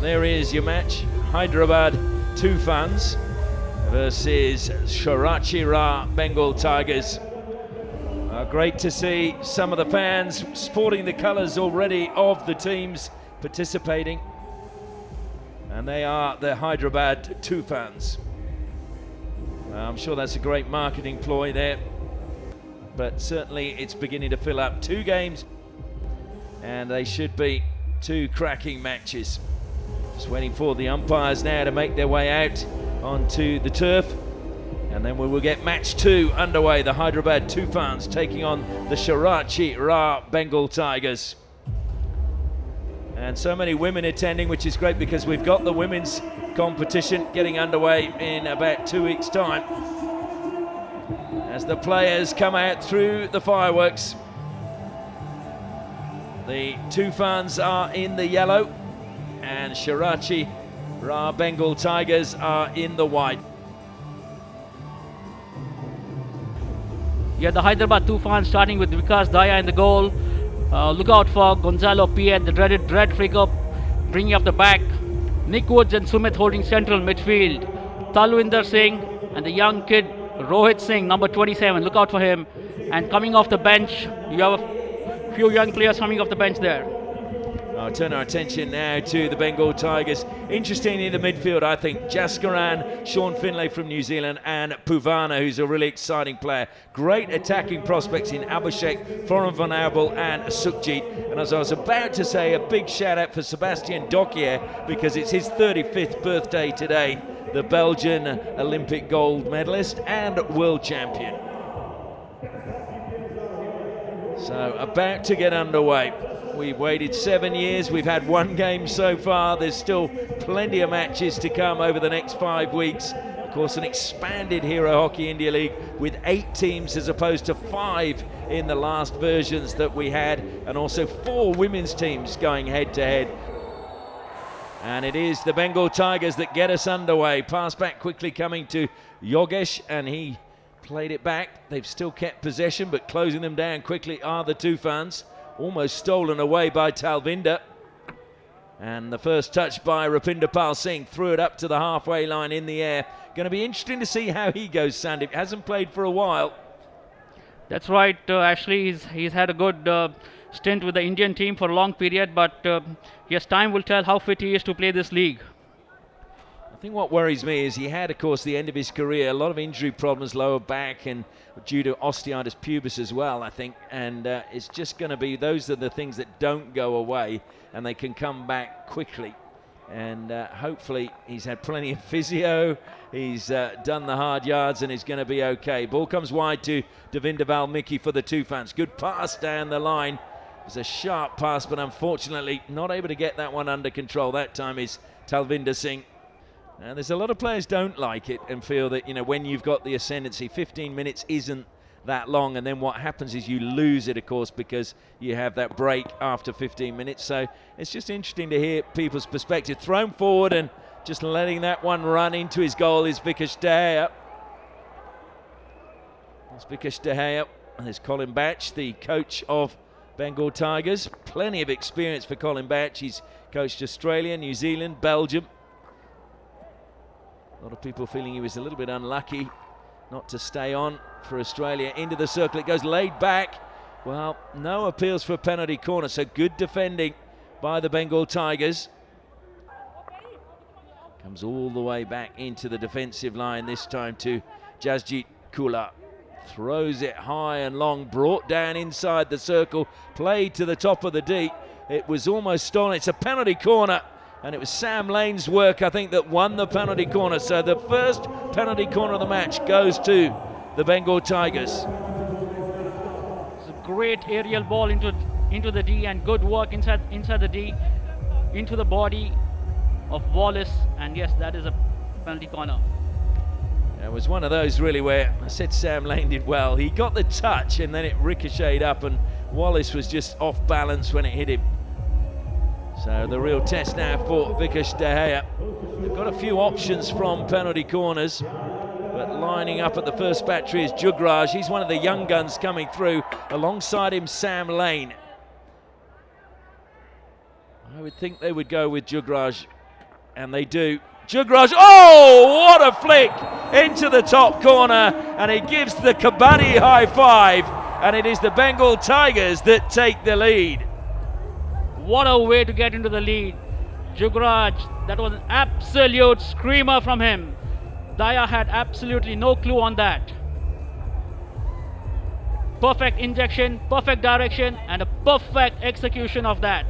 there is your match. Hyderabad Toofans versus Shrachi Rarh Bengal Tigers. Great to see some of the fans sporting the colours already of the teams participating. And they are the Hyderabad Toofans. I'm sure that's a great marketing ploy there. But certainly it's beginning to fill up. 2 games, and they should be 2 cracking matches. Just waiting for the umpires now to make their way out onto the turf. And then we will get match 2 underway. The Hyderabad Toofans taking on the Shrachi Rarh Bengal Tigers. And so many women attending, which is great because we've got the women's competition getting underway in about 2 weeks' time. As the players come out through the fireworks. The Toofans are in the yellow and Shrachi Rarh Bengal Tigers are in the white. Yeah, the Hyderabad Toofans starting with Vikas Daya in the goal. Look out for Gonzalo Piet, the dreaded red figure, bringing up the back. Nick Woods and Sumit holding central midfield. Talwinder Singh and the young kid Rohit Singh, number 27. Look out for him. And coming off the bench, you have a few young players coming off the bench there. I'll turn our attention now to the Bengal Tigers. Interesting in the midfield, I think, Jaskaran, Sean Finlay from New Zealand, and Puvana, who's a really exciting player. Great attacking prospects in Abhishek, Foran Van Abel, and Sukhjit. And as I was about to say, a big shout out for Sebastian Dokier, because it's his 35th birthday today. The Belgian Olympic gold medalist and world champion. So about to get underway. We've waited 7 years, we've had 1 game so far. There's still plenty of matches to come over the next 5 weeks. Of course, an expanded Hero Hockey India League with 8 teams as opposed to 5 in the last versions that we had, and also 4 women's teams going head to head. And it is the Bengal Tigers that get us underway. Pass back quickly coming to Yogesh, and he played it back. They've still kept possession, but closing them down quickly are the Toofans. Almost stolen away by Talvinder. And the first touch by Rupinder Pal Singh, threw it up to the halfway line in the air. Going to be interesting to see how he goes, Sandeep. Hasn't played for a while. That's right. Actually, he's had a good stint with the Indian team for a long period, but yes, time will tell how fit he is to play this league. I think what worries me is he had, of course, the end of his career, a lot of injury problems, lower back, and due to osteitis pubis as well, I think. And it's just going to be, those are the things that don't go away, and they can come back quickly. And hopefully he's had plenty of physio, he's done the hard yards, and he's going to be okay. Ball comes wide to Devinder Valmiki for the Toofans. Good pass down the line. It was a sharp pass, but unfortunately not able to get that one under control. That time is Talvinder Singh. And there's a lot of players don't like it and feel that, you know, when you've got the ascendancy, 15 minutes isn't that long, and then what happens is you lose it, of course, because you have that break after 15 minutes. So it's just interesting to hear people's perspective. Thrown forward and just letting that one run into his goal is Vikash Dahaya. That's Vikash Dahaya. And there's Colin Batch, the coach of Bengal Tigers. Plenty of experience for Colin Batch. He's coached Australia, New Zealand, Belgium. A lot of people feeling he was a little bit unlucky not to stay on for Australia. Into the circle it goes, laid back. Well, no appeals for a penalty corner, so good defending by the Bengal Tigers. Comes all the way back into the defensive line, this time to Jasjit Kula. Throws it high and long, brought down inside the circle, played to the top of the D. It was almost stolen. It's a penalty corner. And it was Sam Lane's work, I think, that won the penalty corner. So the first penalty corner of the match goes to the Bengal Tigers. It's a great aerial ball into the D, and good work inside the D, into the body of Wallace. And yes, that is a penalty corner. It was one of those really where I said Sam Lane did well. He got the touch and then it ricocheted up, and Wallace was just off balance when it hit him. So the real test now for Vikash Dahaya. They've got a few options from penalty corners, but lining up at the first battery is Jugraj. He's one of the young guns coming through. Alongside him, Sam Lane. I would think they would go with Jugraj and they do. Jugraj, oh, what a flick into the top corner, and he gives the Kabaddi high five, and it is the Bengal Tigers that take the lead. What a way to get into the lead. Jugraj, that was an absolute screamer from him. Daya had absolutely no clue on that. Perfect injection, perfect direction, and a perfect execution of that.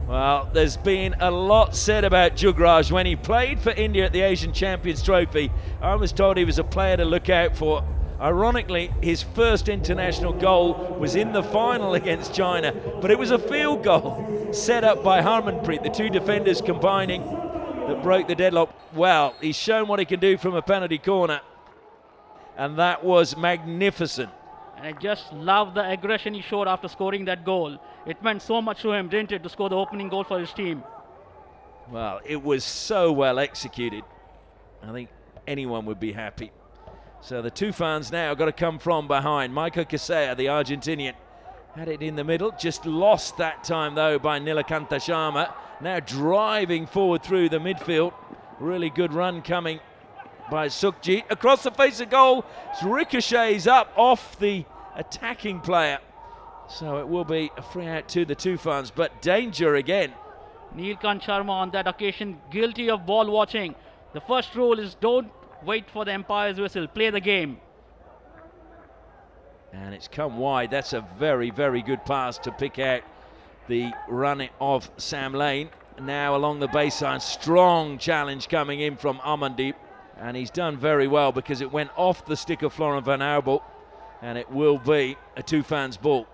Well, there's been a lot said about Jugraj when he played for India at the Asian Champions Trophy. I was told he was a player to look out for. Ironically, his first international goal was in the final against China, but it was a field goal set up by Harmanpreet, the two defenders combining, that broke the deadlock. Well, he's shown what he can do from a penalty corner, and that was magnificent. And I just love the aggression he showed after scoring that goal. It meant so much to him, didn't it, to score the opening goal for his team? Well, it was so well executed. I think anyone would be happy. So the Toofans now got to come from behind. Michael Kasea, the Argentinian, had it in the middle. Just lost that time, though, by Nilakanta Sharma. Now driving forward through the midfield. Really good run coming by Sukhjit. Across the face of goal, ricochets up off the attacking player. So it will be a free out to the Toofans, but danger again. Nilakanta Sharma on that occasion guilty of ball watching. The first rule is don't wait for the umpire's whistle, play the game. And it's come wide. That's a very, very good pass to pick out the run of Sam Lane. Now along the baseline, strong challenge coming in from Amandeep. And he's done very well because it went off the stick of Florent Van Arbel, and it will be a Toofans ball.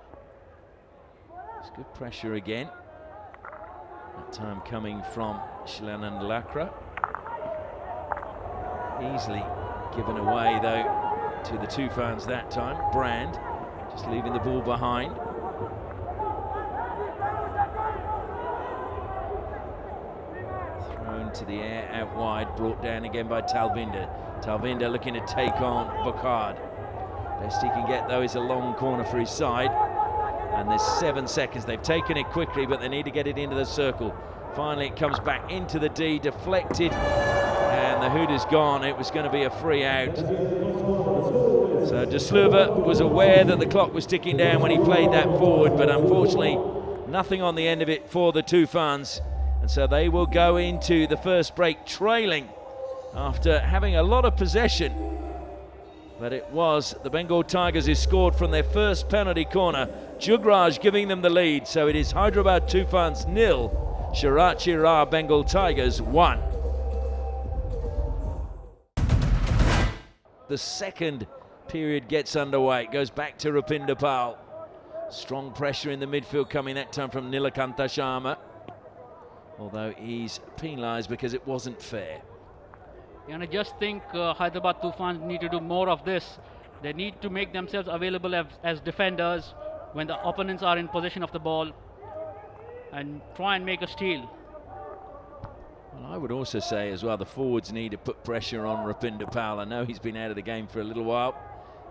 It's good pressure again. That time coming from Shilanand Lakra. Easily given away, though, to the Toofans that time. Brand just leaving the ball behind. Thrown to the air, out wide, brought down again by Talvinder. Talvinder looking to take on Bokard. Best he can get, though, is a long corner for his side. And there's 7 seconds. They've taken it quickly, but they need to get it into the circle. Finally, it comes back into the D, deflected, and the hood is gone. It was going to be a free out. So De Sluiver was aware that the clock was ticking down when he played that forward, but unfortunately, nothing on the end of it for the Toofans. And so they will go into the first break trailing after having a lot of possession. But it was the Bengal Tigers who scored from their first penalty corner. Jugraj giving them the lead. So it is Hyderabad Toofans 0, Shrachi Rarh Bengal Tigers 1. The second period gets underway. It goes back to Rupinder Pal. Strong pressure in the midfield coming that time from Nilakanta Sharma. Although he's penalised because it wasn't fair. And I just think Hyderabad Toofans need to do more of this. They need to make themselves available as defenders when the opponents are in possession of the ball and try and make a steal. Well, I would also say as well, the forwards need to put pressure on Rupinder Pal. I know he's been out of the game for a little while,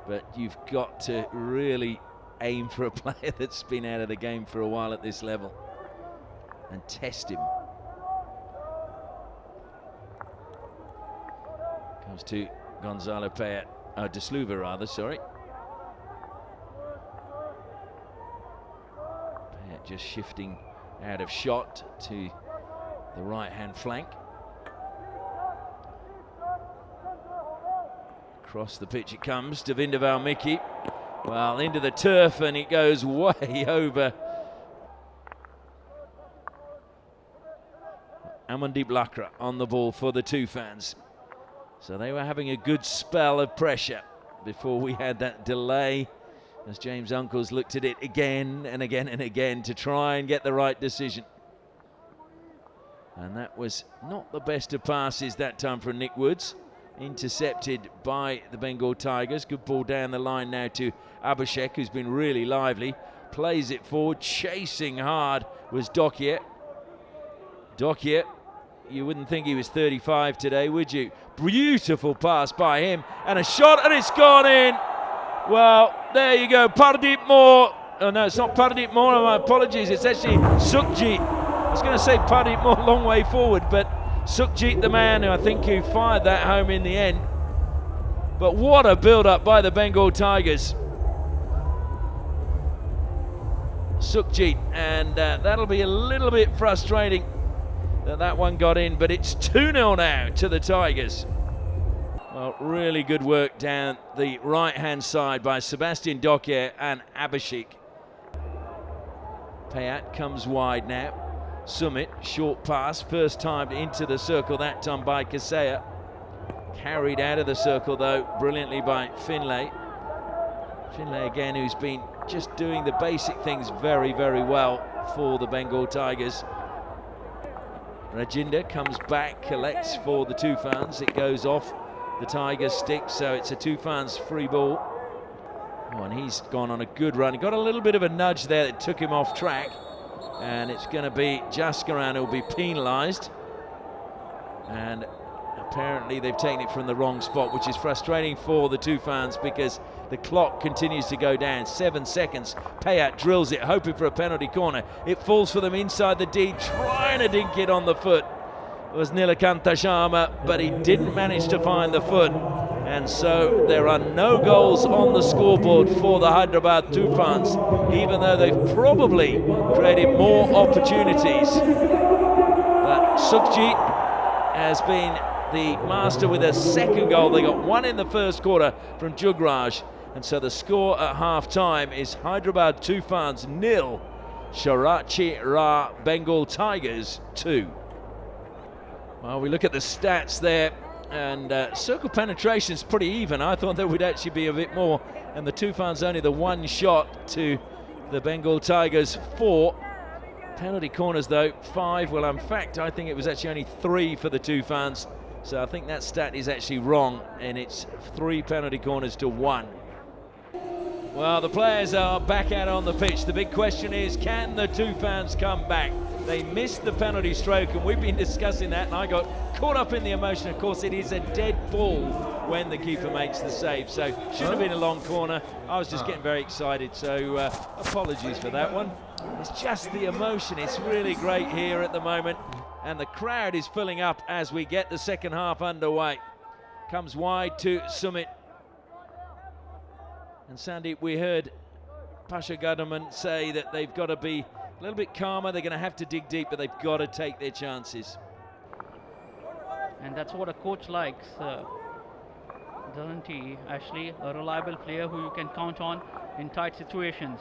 but you've got to really aim for a player that's been out of the game for a while at this level and test him. Comes to Gonzalo Payet, De Sluiver rather, sorry. Payet just shifting out of shot to the right-hand flank. Across the pitch it comes, Devinder Valmiki. Well, into the turf, and it goes way over. Amandeep Lakra on the ball for the Toofans. So they were having a good spell of pressure before we had that delay as James Uncles looked at it again and again and again to try and get the right decision. And that was not the best of passes that time from Nick Woods. Intercepted by the Bengal Tigers. Good ball down the line now to Abhishek, who's been really lively. Plays it forward, chasing hard was Dokia. Dokia, you wouldn't think he was 35 today, would you? Beautiful pass by him, and a shot, and it's gone in. Well, there you go, Pardeep Moore. Oh no, it's not Pardeep Moore, my apologies. It's actually Sukhjit was going to say putted it more long way forward, but Sukhjit, the man who I think who fired that home in the end. But what a build-up by the Bengal Tigers. Sukhjit, and that'll be a little bit frustrating that one got in, but it's 2-0 now to the Tigers. Well, really good work down the right-hand side by Sebastian Dokier and Abhishek. Payat comes wide now. Sumit, short pass, first time into the circle, that time by Kaseya. Carried out of the circle though, brilliantly by Finlay. Finlay again, who's been just doing the basic things very, very well for the Bengal Tigers. Rajinder comes back, collects for the Toofans. It goes off the Tigers stick, so it's a Toofans free ball. Oh, and he's gone on a good run. He got a little bit of a nudge there that took him off track. And it's going to be Jaskaran who'll be penalised. And apparently they've taken it from the wrong spot, which is frustrating for the Toofans because the clock continues to go down. 7 seconds. Payat drills it, hoping for a penalty corner. It falls for them inside the D, trying to dink it on the foot. It was Nilakanta Sharma, but he didn't manage to find the foot. And so there are no goals on the scoreboard for the Hyderabad Toofans, even though they've probably created more opportunities. But Sukhjit has been the master with a second goal. They got one in the first quarter from Jugraj. And so the score at half-time is Hyderabad Toofans 0, Shrachi Rarh Bengal Tigers 2. Well, we look at the stats there, and circle penetration's pretty even. I thought there would actually be a bit more, and the Toofans only the one shot to the Bengal Tigers 4. Penalty corners though 5. Well, in fact I think it was actually only 3 for the Toofans, so I think that stat is actually wrong, and it's 3 penalty corners to 1. Well, the players are back out on the pitch. The big question is, can the Toofans come back? They missed the penalty stroke, and we've been discussing that, and I got caught up in the emotion. Of course, it is a dead ball when the keeper makes the save, so should have been a long corner. I was just getting very excited, so apologies for that one. It's just the emotion. It's really great here at the moment, and the crowd is filling up as we get the second half underway. Comes wide to Sumit. And Sandeep, we heard Pasha Gadaman say that they've got to be a little bit calmer. They're going to have to dig deep, but they've got to take their chances. And that's what a coach likes, doesn't he, Ashley? A reliable player who you can count on in tight situations.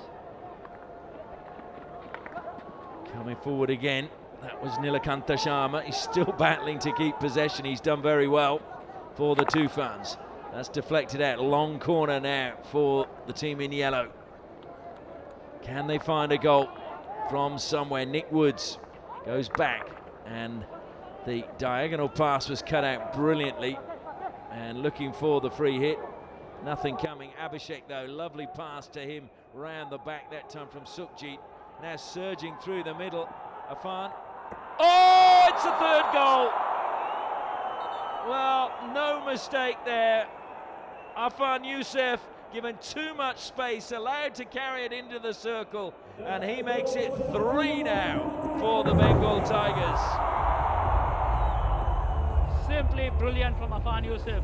Coming forward again, that was Nilakanta Sharma. He's still battling to keep possession. He's done very well for the Toofans. That's deflected out. Long corner now for the team in yellow. Can they find a goal from somewhere? Nick Woods goes back, and the diagonal pass was cut out brilliantly, and looking for the free hit. Nothing coming. Abhishek though, lovely pass to him round the back, that time from Sukhjit. Now surging through the middle. Afan. Oh, it's the third goal. Well, no mistake there. Afan Youssef given too much space, allowed to carry it into the circle, and he makes it 3 now for the Bengal Tigers. Simply brilliant from Afan Youssef.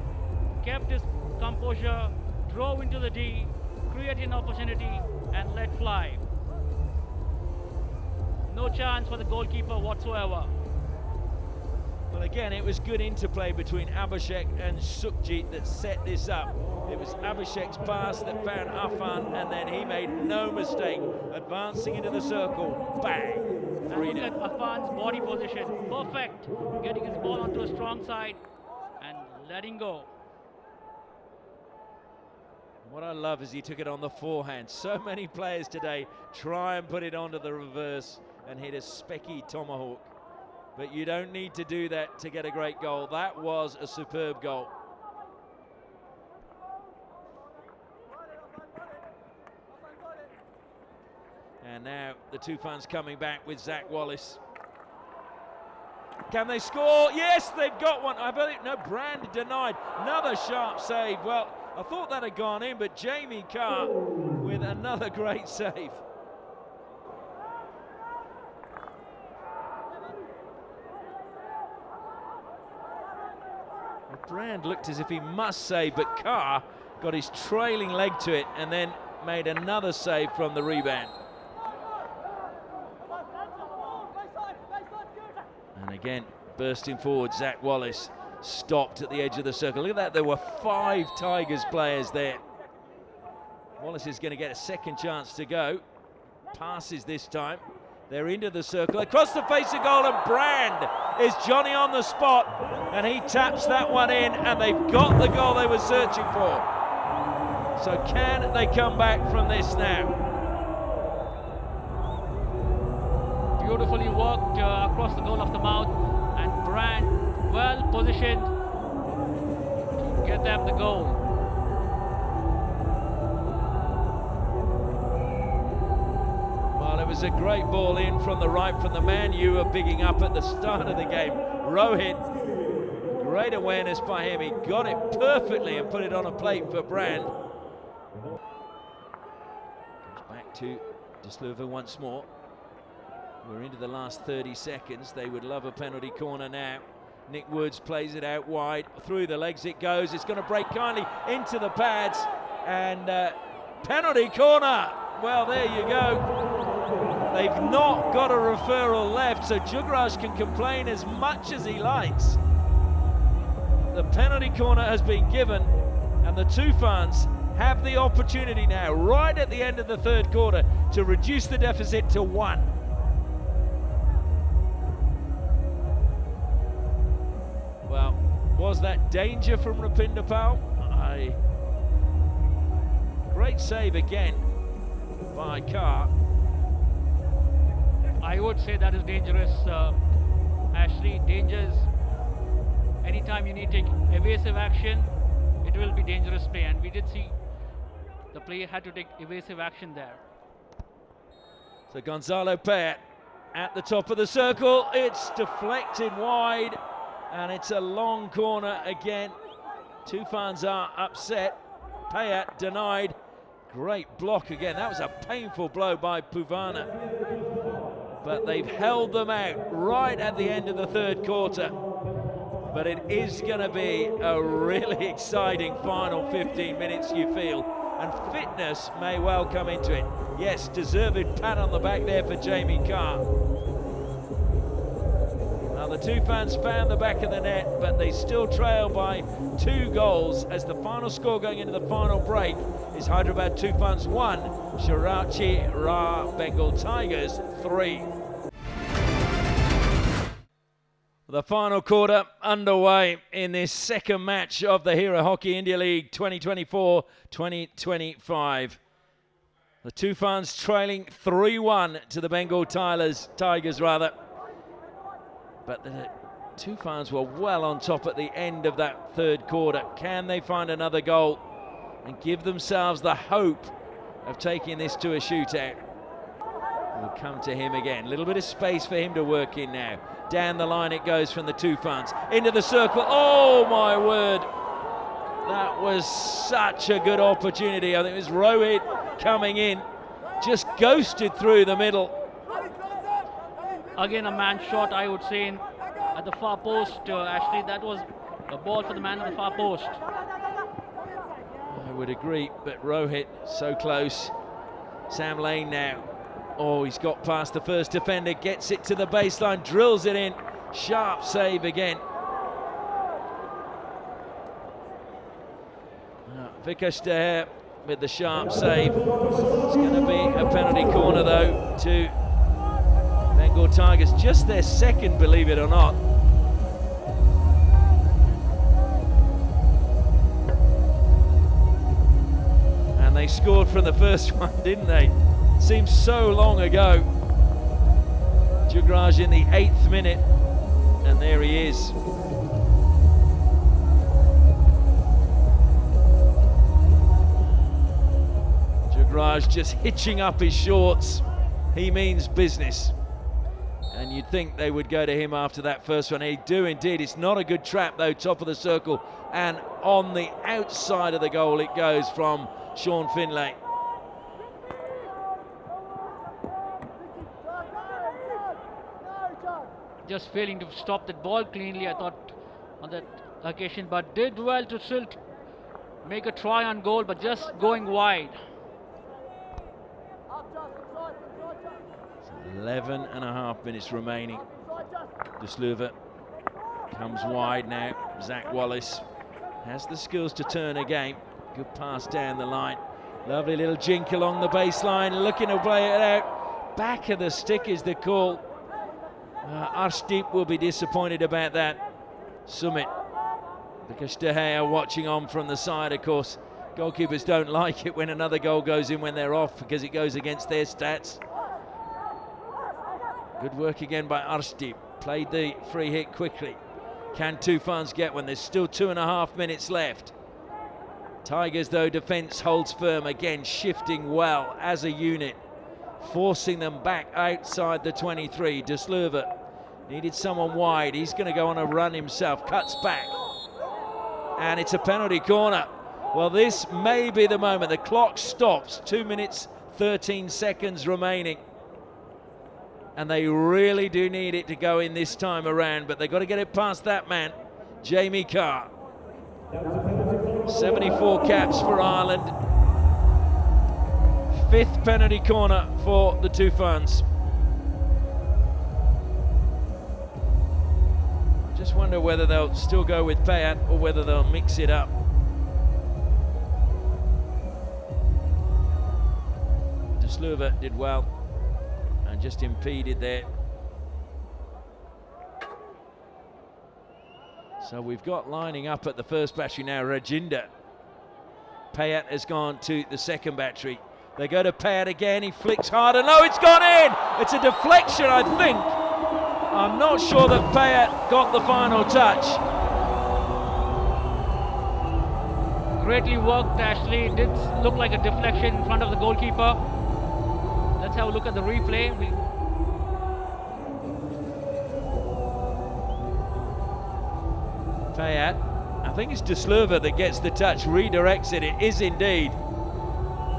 Kept his composure, drove into the D, created an opportunity, and let fly. No chance for the goalkeeper whatsoever. Well, again, it was good interplay between Abhishek and Sukhjit that set this up. It was Abhishek's pass that found Afan, and then he made no mistake, advancing into the circle. Bang! And look at Afan's body position. Perfect. Getting his ball onto a strong side and letting go. What I love is he took it on the forehand. So many players today try and put it onto the reverse and hit a specky tomahawk. But you don't need to do that to get a great goal. That was a superb goal. And now the Toofans coming back with Zach Wallace. Can they score? Yes, they've got one. I believe, no, Brand denied. Another sharp save. Well, I thought that had gone in, but Jamie Carr with another great save. Brand looked as if he must save, but Carr got his trailing leg to it and then made another save from the rebound. And again, bursting forward, Zach Wallace stopped at the edge of the circle. Look at that, there were 5 Tigers players there. Wallace is going to get a second chance to go. Passes this time. They're into the circle, across the face of goal, and Brand is Johnny on the spot, and he taps that one in, and they've got the goal they were searching for. So can they come back from this now? Beautifully worked across the goal of the mouth, and Brand well positioned to get them the goal. Well, it was a great ball in from the right from the man you were bigging up at the start of the game. Rohit, great awareness by him. He got it perfectly and put it on a plate for Brand. Comes back to Disluva once more. We're into the last 30 seconds. They would love a penalty corner now. Nick Woods plays it out wide. Through the legs it goes. It's going to break kindly into the pads. And penalty corner. Well, there you go. They've not got a referral left, so Jugraj can complain as much as he likes. The penalty corner has been given, and the Toofans have the opportunity now, right at the end of the third quarter, to reduce the deficit to 1. Well, was that danger from Rupinder Pal? Great save again by Carr. I would say that is dangerous, Ashley. Dangers. Anytime you need to take evasive action, it will be dangerous play, and we did see the player had to take evasive action there. So Gonzalo Payet at the top of the circle. It's deflected wide, and it's a long corner again. Toofans are upset. Payet denied. Great block again. That was a painful blow by Puvana. But they've held them out right at the end of the third quarter. But it is going to be a really exciting final 15 minutes, you feel. And fitness may well come into it. Yes, deserved pat on the back there for Jamie Carr. Now the Toofans found the back of the net, but they still trail by 2 goals as the final score going into the final break is Hyderabad Toofans 1, Shrachi Rarh Bengal Tigers 3. The final quarter underway in this second match of the Hero Hockey India League 2024-2025. The Toofans trailing 3-1 to the Bengal Tigers. But the Toofans were well on top at the end of that third quarter. Can they find another goal and give themselves the hope of taking this to a shootout? We'll come to him again. A little bit of space for him to work in now. Down the line it goes from the Toofans. Into the circle. Oh my word. That was such a good opportunity. I think it was Rohit coming in. Just ghosted through the middle. Again, a man shot, I would say, at the far post. Ashley, that was a ball for the man at the far post. I would agree, but Rohit so close. Sam Lane now. Oh, he's got past the first defender, gets it to the baseline, drills it in. Sharp save again. Vikash Daher with the sharp save. It's going to be a penalty corner though to Bengal Tigers. Just their second, believe it or not. And they scored from the first one, didn't they? Seems so long ago. Jugraj in the 8th minute, and there he is. Jugraj just hitching up his shorts. He means business. And you'd think they would go to him after that first one. They do indeed. It's not a good trap though, top of the circle. And on the outside of the goal it goes from Sean Finlay. Just failing to stop that ball cleanly. I thought on that occasion, but did well to still make a try on goal, but just going wide. 11 and a half minutes remaining. De Sluver comes wide now. Zach Wallace has the skills to turn a game. Good pass down the line. Lovely little jink along the baseline, looking to play it out. Back of the stick is the call. Arshdeep will be disappointed about that. Sumit, because De Gea watching on from the side, of course. Goalkeepers don't like it when another goal goes in when they're off, because it goes against their stats. Good work again by Arshdeep. Played the free hit quickly. Can Toofans get one? There's still 2.5 minutes left. Tigers, though, defence holds firm again, shifting well as a unit, forcing them back outside the 23. De Sluver needed someone wide. He's going to go on a run himself, cuts back, and it's a penalty corner. Well, this may be the moment. The clock stops, 2 minutes 13 seconds remaining, and they really do need it to go in this time around, but they've got to get it past that man, Jamie Carr. 74 caps for Ireland. 5th penalty corner for the Toofans. I just wonder whether they'll still go with Payat or whether they'll mix it up. De Sluver did well and just impeded there. So we've got lining up at the first battery now Rajinder. Payat has gone to the second battery. They go to Payat again, he flicks harder. No, it's gone in! It's a deflection, I think. I'm not sure that Payat got the final touch. Greatly worked, Ashley. It did look like a deflection in front of the goalkeeper. Let's have a look at the replay. Payat, I think it's De Sluver that gets the touch, redirects it. It is indeed.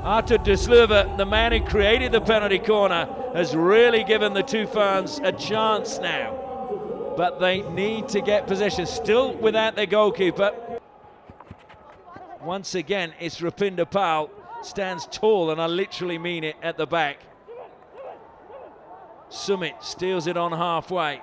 Artur De Sluver, the man who created the penalty corner, has really given the Toofans a chance now. But they need to get possession, still without their goalkeeper. Once again, it's Rupinder Pal, stands tall, and I literally mean it, at the back. Sumit steals it on halfway.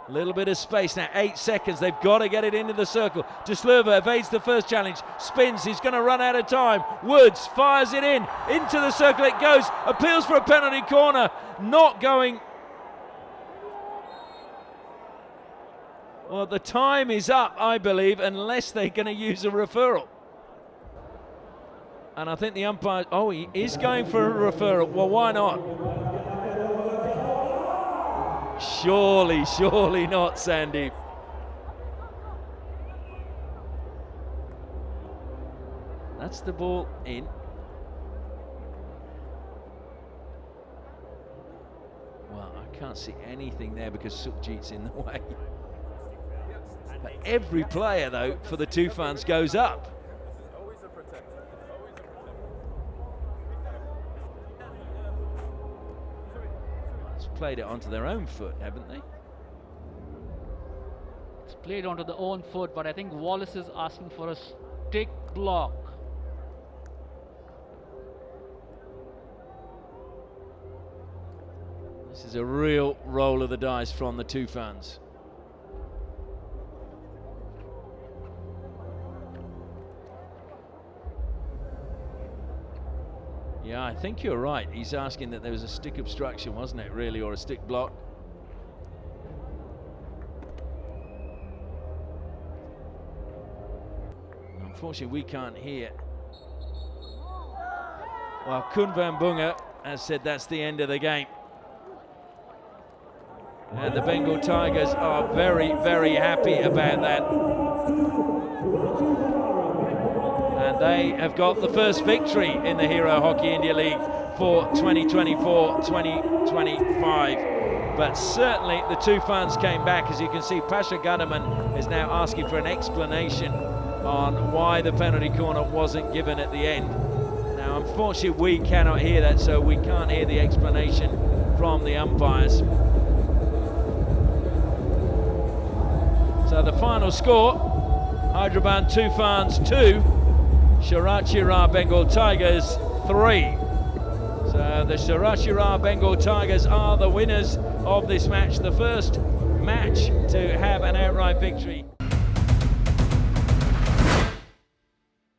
A little bit of space now, 8 seconds. They've got to get it into the circle. De Sluver evades the first challenge, spins, he's going to run out of time. Woods fires it in, into the circle it goes, appeals for a penalty corner, not going. Well, the time is up, I believe, unless they're going to use a referral. And I think the umpire, oh, he is going for a referral. Well, why not? Surely not, Sandeep. That's the ball in. Well, I can't see anything there because Sukhjit's in the way. But every player, though, for the Toofans goes up. Played it onto their own foot, haven't they? It's played onto the own foot, but I think Wallace is asking for a stick block. This is a real roll of the dice from the Toofans. Yeah, I think you're right. He's asking that there was a stick obstruction, wasn't it, really, or a stick block? Unfortunately, we can't hear. Well, Kun van Bunga has said that's the end of the game. And the Bengal Tigers are very, very happy about that. And they have got the first victory in the Hero Hockey India League for 2024-2025. But certainly the Toofans came back. As you can see, Pasha Gunnerman is now asking for an explanation on why the penalty corner wasn't given at the end. Now, unfortunately, we cannot hear that, so we can't hear the explanation from the umpires. So the final score, Hyderabad Toofans 2, Shrachi Rarh Bengal Tigers 3. So the Shrachi Rarh Bengal Tigers are the winners of this match, the first match to have an outright victory.